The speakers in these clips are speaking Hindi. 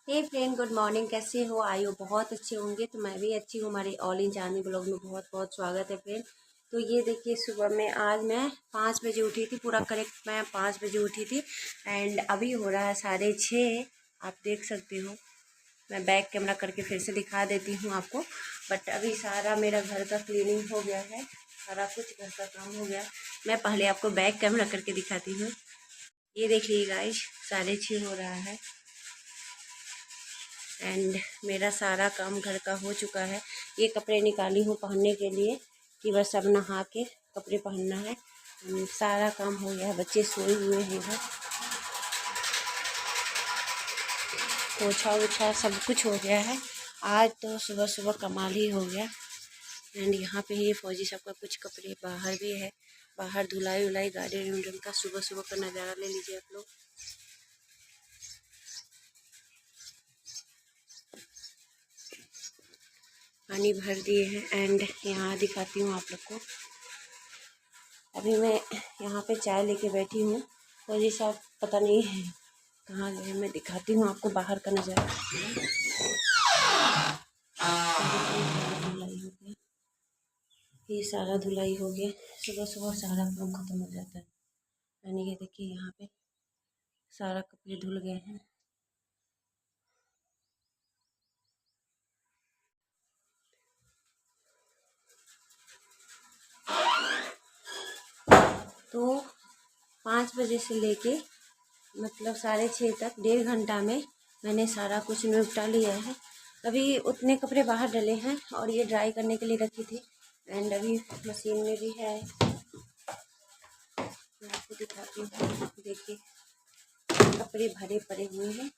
हे फ्रेंड, गुड मॉर्निंग। कैसे हो? आई हो बहुत अच्छे होंगे। तो मैं भी अच्छी हूँ। हमारे ऑल इन चांदनी ब्लॉग में बहुत बहुत स्वागत है फ्रेंड। तो ये देखिए, सुबह में आज मैं 5 बजे उठी थी। पूरा करेक्ट मैं 5 बजे उठी थी। एंड अभी हो रहा है 6:30। आप देख सकते हो। मैं बैक कैमरा करके फिर से दिखा देती हूँ आपको। बट अभी सारा मेरा घर का क्लीनिंग हो गया है। सारा कुछ घर का काम हो गया। मैं पहले आपको बैक कैमरा करके दिखाती हूँ। ये देखिए गाइस, 6:30 हो रहा है। एंड मेरा सारा काम घर का हो चुका है। ये कपड़े निकाली हूँ पहनने के लिए कि बस अब नहा के कपड़े पहनना है। सारा काम हो गया है। बच्चे सोए हुए हैं इधर। पोछा वोछा सब कुछ हो गया है। आज तो सुबह सुबह कमाल ही हो गया। एंड यहाँ पे ये फौजी साहब का कुछ कपड़े बाहर भी है। बाहर धुलाई उलाई गार्डन उर्डन का सुबह सुबह का नज़ारा ले लीजिए आप लोग। पानी भर दिए हैं। एंड यहाँ दिखाती हूँ आप लोग को। अभी मैं यहाँ पे चाय लेके बैठी हूँ। फौजी साहब पता नहीं कहाँ गए। मैं दिखाती हूँ आपको बाहर का नज़ारा। धुलाई हो गया। ये सारा धुलाई हो गया। सुबह सुबह सारा काम खत्म हो जाता है। यानी ये देखिए, यहाँ पे सारा कपड़े धुल गए हैं। तो 5 बजे से लेके मतलब 6:30 तक 1.5 घंटा में मैंने सारा कुछ निपटा लिया है। अभी उतने कपड़े बाहर डले हैं और ये ड्राई करने के लिए रखी थी। एंड अभी मशीन में भी है। मैं आपको दिखाती हूँ। देखिए, कपड़े भरे पड़े हुए हैं।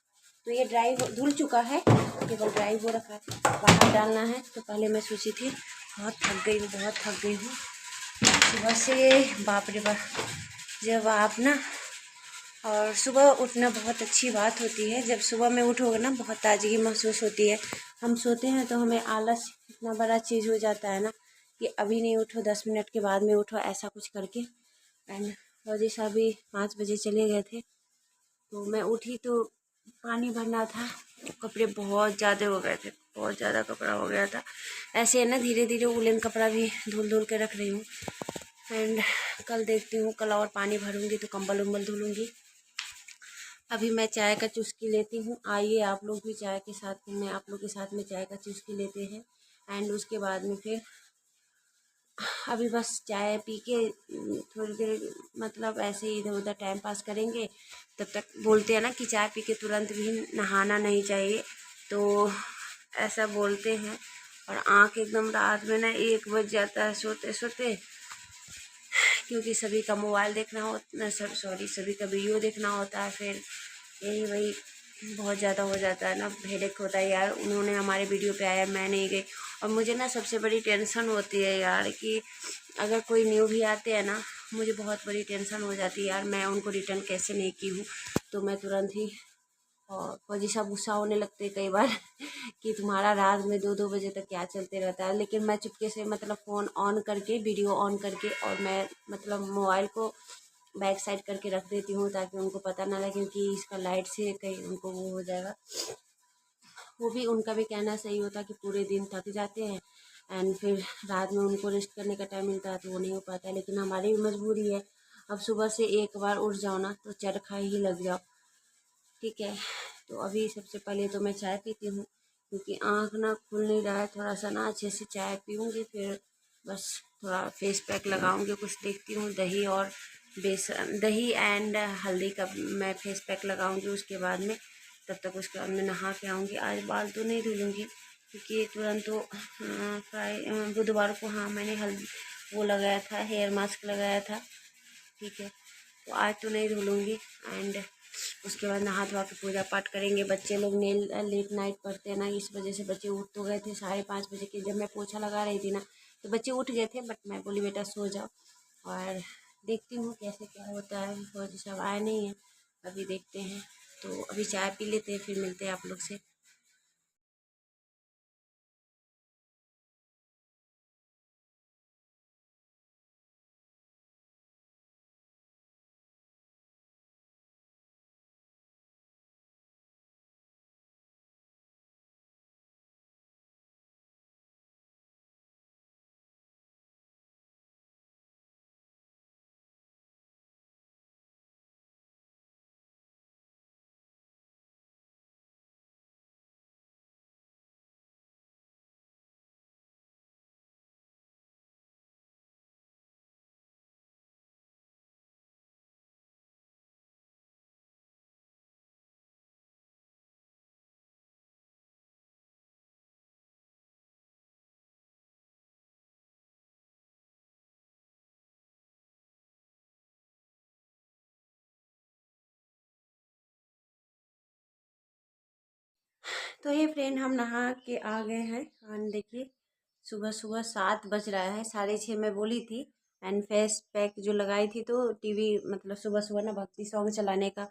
तो ये ड्राई धुल चुका है, केवल ड्राई हो रखा है। बाहर डालना है। तो पहले मैं सोची थी बहुत थक गई हूँ, बहुत थक गई हूँ सुबह से। बाप रे बाप। जब आप ना, और सुबह उठना बहुत अच्छी बात होती है। जब सुबह में उठोगे ना, बहुत ताजगी महसूस होती है। हम सोते हैं तो हमें आलस इतना बड़ा चीज़ हो जाता है ना कि अभी नहीं उठो, 10 मिनट के बाद में उठो, ऐसा कुछ करके। एंड फौजी साहब भी 5 बजे चले गए थे। तो मैं उठी तो पानी भरना था। कपड़े बहुत ज़्यादा हो गए थे, बहुत ज़्यादा कपड़ा हो गया था। ऐसे है ना, धीरे धीरे वुलन कपड़ा भी धुल धुल के रख रही हूँ। एंड कल देखती हूँ, कल और पानी भरूंगी तो कंबल उम्बल धुलूँगी। अभी मैं चाय का चुस्की लेती हूँ। आइए आप लोग भी चाय के साथ में, आप लोग के साथ में चाय का चुस्की लेते हैं। एंड उसके बाद में फिर अभी बस चाय पी के थोड़ी देर मतलब ऐसे ही इधर उधर टाइम पास करेंगे। तब तक बोलते हैं ना कि चाय पी के तुरंत भी नहाना नहीं चाहिए। तो ऐसा बोलते हैं। और आँख एकदम रात में ना 1 बज जाता है सोते सोते। क्योंकि सभी का मोबाइल देखना होता, सॉरी, सभी का वीडियो देखना होता है। फिर यही वही बहुत ज़्यादा हो जाता है ना, हेडेक होता है यार। उन्होंने हमारे वीडियो पे आया, मैं नहीं गई। और मुझे ना सबसे बड़ी टेंशन होती है यार कि अगर कोई न्यू भी आते हैं ना, मुझे बहुत बड़ी टेंशन हो जाती है यार, मैं उनको रिटर्न कैसे नहीं की हूँ। तो मैं तुरंत ही, और फौजी साहब गुस्सा होने लगते कई बार कि तुम्हारा रात में 2-2 बजे तक क्या चलते रहता है। लेकिन मैं चुपके से मतलब फ़ोन ऑन करके, वीडियो ऑन करके, और मैं मतलब मोबाइल को बैक साइड करके रख देती हूँ ताकि उनको पता ना लगे, क्योंकि इसका लाइट से कहीं उनको वो हो जाएगा। वो भी, उनका भी कहना सही होता कि पूरे दिन थक जाते हैं एंड फिर रात में उनको रेस्ट करने का टाइम मिलता है तो वो नहीं हो पाता है। लेकिन हमारी भी मजबूरी है। अब सुबह से एक बार उठ जाओ ना तो चरखा ही लग जाओ। ठीक है। तो अभी सबसे पहले तो मैं चाय पीती हूँ, क्योंकि आँख ना खुल नहीं रहा है। थोड़ा सा ना अच्छे से चाय पीऊँगी, फिर बस थोड़ा फेस पैक लगाऊँगी। कुछ देखती हूँ, दही और बेसन, दही एंड हल्दी का मैं फेस पैक लगाऊँगी उसके बाद में। तब तक उसके बाद मैं नहा के आऊँगी। आज बाल तो नहीं धुलूँगी, क्योंकि तुरंत तो बुधवार को, हाँ, मैंने वो लगाया था, हेयर मास्क लगाया था। ठीक है। तो आज तो नहीं धुलूँगी। एंड उसके बाद नहा धोवा के पूजा पाठ करेंगे। बच्चे लोग नेल लेट नाइट पढ़ते हैं ना, इस वजह से बच्चे उठ तो गए थे 5:30 बजे के। जब मैं पोछा लगा रही थी ना तो बच्चे उठ गए थे, बट मैं बोली बेटा सो जाओ। और देखती हूँ कैसे क्या होता है। फौजी साहब आए नहीं हैं, अभी देखते हैं। तो अभी चाय पी लेते हैं, फिर मिलते हैं आप लोग से। तो ये फ्रेंड हम नहा के आ गए हैं। एंड देखिए सुबह सुबह 7 बज रहा है, 6:30 मैं बोली थी। एंड फेस पैक जो लगाई थी, तो टीवी मतलब सुबह सुबह ना भक्ति सॉन्ग चलाने का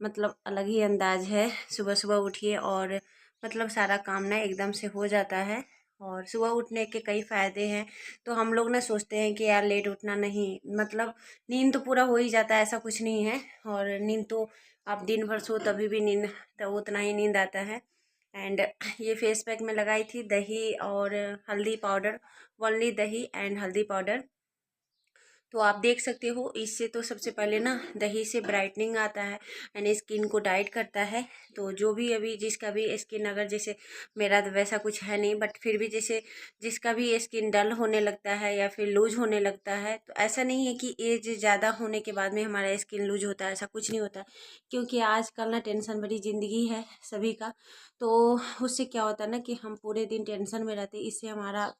मतलब अलग ही अंदाज है। सुबह सुबह उठिए और मतलब सारा काम ना एकदम से हो जाता है। और सुबह उठने के कई फ़ायदे हैं। तो हम लोग ना सोचते हैं कि यार लेट उठना नहीं, मतलब नींद तो पूरा हो ही जाता है, ऐसा कुछ नहीं है। और नींद तो आप दिन भर सो तभी भी नींद तो उतना ही नींद आता है। एंड ये फेस पैक में लगाई थी दही और हल्दी पाउडर, ओनली दही एंड हल्दी पाउडर। तो आप देख सकते हो, इससे तो सबसे पहले ना दही से ब्राइटनिंग आता है एंड स्किन को टाइट करता है। तो जो भी अभी जिसका भी स्किन, अगर जैसे मेरा तो वैसा कुछ है नहीं, बट फिर भी जैसे जिसका भी स्किन डल होने लगता है या फिर लूज होने लगता है, तो ऐसा नहीं है कि एज ज़्यादा होने के बाद में हमारा स्किन लूज होता है, ऐसा कुछ नहीं होता। क्योंकि आजकल ना टेंशन भरी ज़िंदगी है सभी का। तो उससे क्या होता है ना कि हम पूरे दिन टेंशन में रहते हैं, इससे हमारा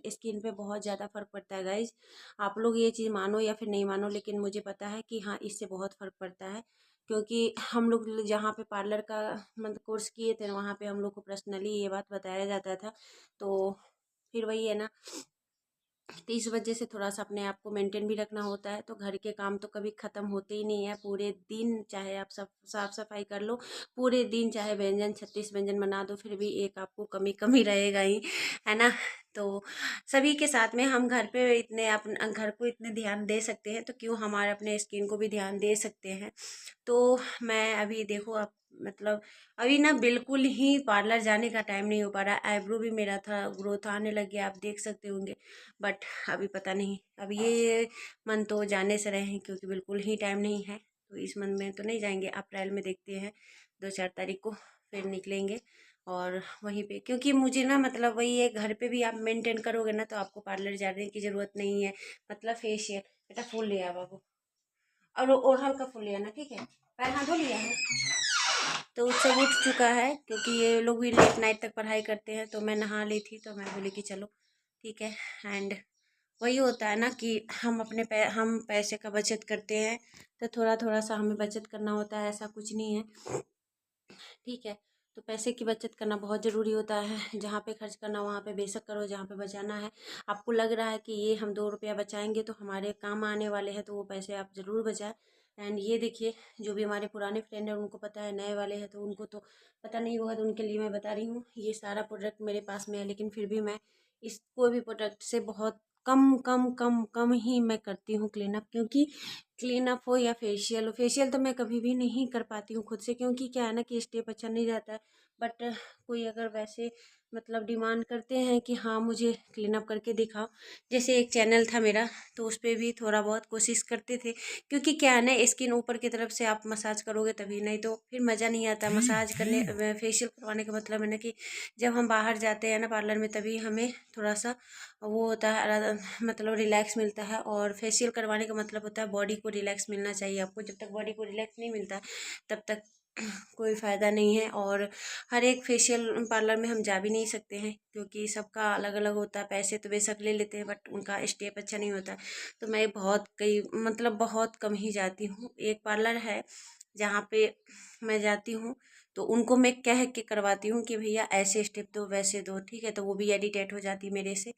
स्किन पे बहुत ज़्यादा फर्क पड़ता है गाइज। आप लोग ये चीज़ मानो या फिर नहीं मानो, लेकिन मुझे पता है कि हाँ, इससे बहुत फ़र्क पड़ता है। क्योंकि हम लोग जहाँ पे पार्लर का मतलब कोर्स किए थे, वहाँ पे हम लोग को पर्सनली ये बात बताया जाता था। तो फिर वही है ना, तो इस वजह से थोड़ा सा अपने आप को मेंटेन भी रखना होता है। तो घर के काम तो कभी ख़त्म होते ही नहीं है पूरे दिन, चाहे आप सब साफ़ सफाई कर लो पूरे दिन, चाहे व्यंजन 36 व्यंजन बना दो, फिर भी एक आपको कमी कमी रहेगा ही, है ना। तो सभी के साथ में हम घर पे इतने अपने घर को इतने ध्यान दे सकते हैं, तो क्यों हमारे अपने स्किन को भी ध्यान दे सकते हैं। तो मैं अभी देखो अब मतलब अभी ना बिल्कुल ही पार्लर जाने का टाइम नहीं हो पा रहा। आईब्रो भी मेरा था ग्रोथ आने लग गया, आप देख सकते होंगे। बट अभी पता नहीं, अब ये मंथ तो जाने से रहे हैं, क्योंकि बिल्कुल ही टाइम नहीं है। तो इस मंथ में तो नहीं जाएंगे, अप्रैल में देखते हैं 2-4 तारीख को फिर निकलेंगे। और वहीं पे क्योंकि मुझे ना मतलब वही है, घर पे भी आप मेंटेन करोगे ना तो आपको पार्लर जाने की ज़रूरत नहीं है। मतलब फेशियल बेटा फूल लिया बाबू, और ओरहल का फूल लिया ना, ठीक है। पैर हाथ धो लिया है। तो सब उठ चुका है, क्योंकि ये लोग भी लेट नाइट तक पढ़ाई करते हैं। तो मैं नहा ली थी, तो मैं बोली कि चलो ठीक है। एंड वही होता है ना कि हम पैसे का बचत करते हैं, तो थोड़ा थोड़ा सा हमें बचत करना होता है, ऐसा कुछ नहीं है, ठीक है। तो पैसे की बचत करना बहुत ज़रूरी होता है। जहाँ पे खर्च करना वहाँ पे बेशक करो, जहाँ पे बचाना है, आपको लग रहा है कि ये हम 2 रुपया बचाएंगे तो हमारे काम आने वाले हैं, तो वो पैसे आप ज़रूर बचाएं। एंड ये देखिए, जो भी हमारे पुराने फ्रेंड हैं उनको पता है, नए वाले हैं तो उनको तो पता नहीं होगा, तो उनके लिए मैं बता रही हूँ। ये सारा प्रोडक्ट मेरे पास में है, लेकिन फिर भी मैं इस कोई भी प्रोडक्ट से बहुत कम कम कम कम ही मैं करती हूँ क्लीन अप। क्योंकि क्लीन अप हो या फेशियल हो, फेशियल तो मैं कभी भी नहीं कर पाती हूँ खुद से, क्योंकि क्या है ना कि स्टेप अच्छा नहीं जाता है। बट कोई अगर वैसे मतलब डिमांड करते हैं कि हाँ मुझे क्लीन अप करके दिखाओ, जैसे एक चैनल था मेरा, तो उस पर भी थोड़ा बहुत कोशिश करते थे। क्योंकि क्या है ना, स्किन ऊपर की तरफ से आप मसाज करोगे तभी, नहीं तो फिर मज़ा नहीं आता मसाज करने। फेशियल करवाने का मतलब है ना कि जब हम बाहर जाते हैं ना पार्लर में, तभी हमें थोड़ा सा वो होता है, मतलब रिलैक्स मिलता है। और फेशियल करवाने का मतलब होता है बॉडी को रिलैक्स मिलना चाहिए आपको। जब तक बॉडी को रिलैक्स नहीं मिलता है, तब तक कोई फ़ायदा नहीं है। और हर एक फेशियल पार्लर में हम जा भी नहीं सकते हैं, क्योंकि सबका अलग अलग होता है। पैसे तो बेशक ले लेते हैं, बट उनका स्टेप अच्छा नहीं होता है। तो मैं बहुत कई मतलब बहुत कम ही जाती हूँ। एक पार्लर है जहाँ पे मैं जाती हूँ, तो उनको मैं कह के करवाती हूँ कि भैया ऐसे स्टेप दो, वैसे दो, ठीक है। तो वो भी एडिटेट हो जाती मेरे से।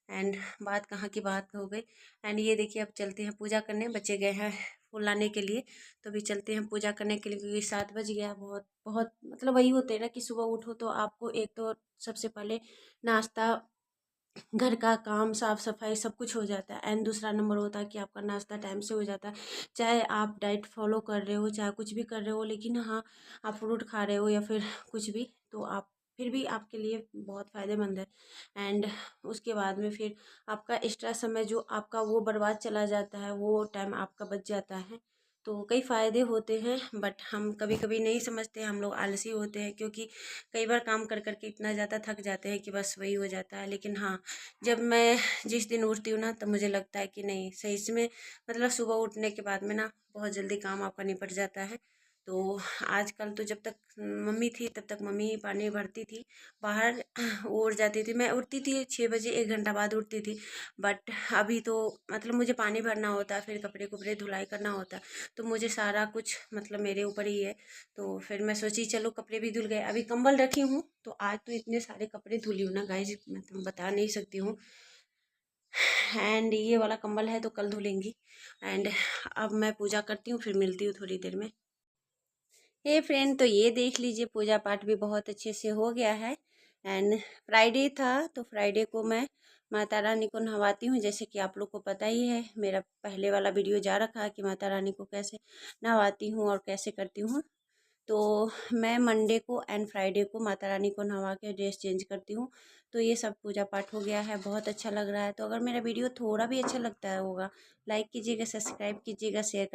एंड बात कहाँ की बात हो गई। एंड ये देखिए, अब चलते हैं पूजा करने, बच्चे गए हैं फूल लाने के लिए। तो अभी चलते हैं पूजा करने के लिए, क्योंकि 7 बज गया। बहुत बहुत मतलब वही होते हैं ना कि सुबह उठो तो आपको एक तो सबसे पहले नाश्ता, घर का काम, साफ सफाई सब कुछ हो जाता है। एंड दूसरा नंबर होता है कि आपका नाश्ता टाइम से हो जाता है। चाहे आप डाइट फॉलो कर रहे हो, चाहे कुछ भी कर रहे हो, लेकिन हाँ, आप फ्रूट खा रहे हो या फिर कुछ भी, तो आप फिर भी आपके लिए बहुत फ़ायदेमंद है। एंड उसके बाद में फिर आपका एक्स्ट्रा समय जो आपका वो बर्बाद चला जाता है, वो टाइम आपका बच जाता है। तो कई फ़ायदे होते हैं, बट हम कभी कभी नहीं समझते, हम लोग आलसी होते हैं। क्योंकि कई बार काम कर कर के इतना ज़्यादा थक जाते हैं कि बस वही हो जाता है। लेकिन हाँ, जब मैं जिस दिन उठती हूँ ना, तब मुझे लगता है कि नहीं, सही में मतलब सुबह उठने के बाद में ना बहुत जल्दी काम आपका निपट जाता है। तो आजकल तो जब तक मम्मी थी तब तक मम्मी ही पानी भरती थी, बाहर उड़ जाती थी। मैं उठती थी 6 बजे, 1 घंटा बाद उठती थी। बट अभी तो मतलब मुझे पानी भरना होता है, फिर कपड़े कपड़े धुलाई करना होता है, तो मुझे सारा कुछ मतलब मेरे ऊपर ही है। तो फिर मैं सोची चलो कपड़े भी धुल गए, अभी कंबल रखी हूँ। तो आज तो इतने सारे कपड़े धुली हूँ ना गाइस, मैं तुम बता नहीं सकती हूँ। एंड ये वाला कंबल है तो कल धुलेंगी। एंड अब मैं पूजा करती हूँ, फिर मिलती हूँ थोड़ी देर में। हे फ्रेंड, तो ये देख लीजिए पूजा पाठ भी बहुत अच्छे से हो गया है। एंड फ्राइडे था, तो फ्राइडे को मैं माता रानी को नहवाती हूँ। जैसे कि आप लोग को पता ही है, मेरा पहले वाला वीडियो जा रखा है कि माता रानी को कैसे नहवाती हूँ और कैसे करती हूँ। तो मैं मंडे को एंड फ्राइडे को माता रानी को नहवा के ड्रेस चेंज करती हूँ। तो ये सब पूजा पाठ हो गया है, बहुत अच्छा लग रहा है। तो अगर मेरा वीडियो थोड़ा भी अच्छा लगता है होगा, लाइक कीजिएगा, सब्सक्राइब कीजिएगा, शेयर